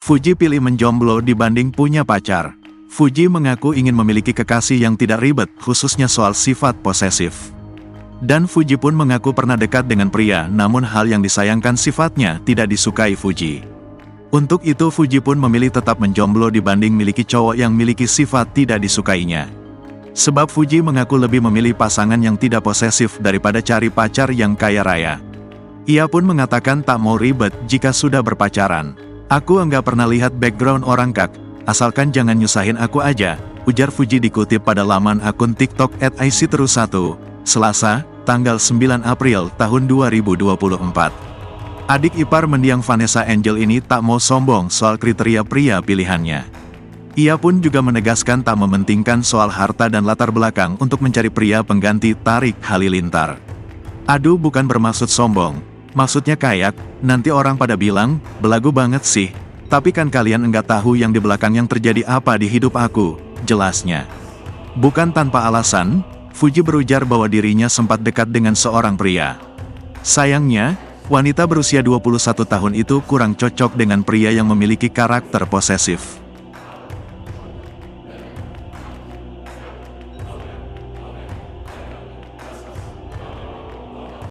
Fuji pilih menjomblo dibanding punya pacar. Fuji mengaku ingin memiliki kekasih yang tidak ribet, khususnya soal sifat posesif. Dan Fuji pun mengaku pernah dekat dengan pria, namun hal yang disayangkan sifatnya tidak disukai Fuji. Untuk itu Fuji pun memilih tetap menjomblo dibanding miliki cowok yang miliki sifat tidak disukainya. Sebab Fuji mengaku lebih memilih pasangan yang tidak posesif daripada cari pacar yang kaya raya. Ia pun mengatakan tak mau ribet jika sudah berpacaran. "Aku enggak pernah lihat background orang kak, asalkan jangan nyusahin aku aja," ujar Fuji dikutip pada laman akun TikTok @icterus1, Selasa, tanggal 9 April tahun 2024. Adik ipar mendiang Vanessa Angel ini tak mau sombong soal kriteria pria pilihannya. Ia pun juga menegaskan tak mementingkan soal harta dan latar belakang untuk mencari pria pengganti Tarik Halilintar. "Aduh, bukan bermaksud sombong. Maksudnya kayak, nanti orang pada bilang, belagu banget sih. Tapi kan kalian enggak tahu yang di belakang yang terjadi apa di hidup aku," jelasnya. Bukan tanpa alasan, Fuji berujar bahwa dirinya sempat dekat dengan seorang pria. Sayangnya, wanita berusia 21 tahun itu kurang cocok dengan pria yang memiliki karakter posesif.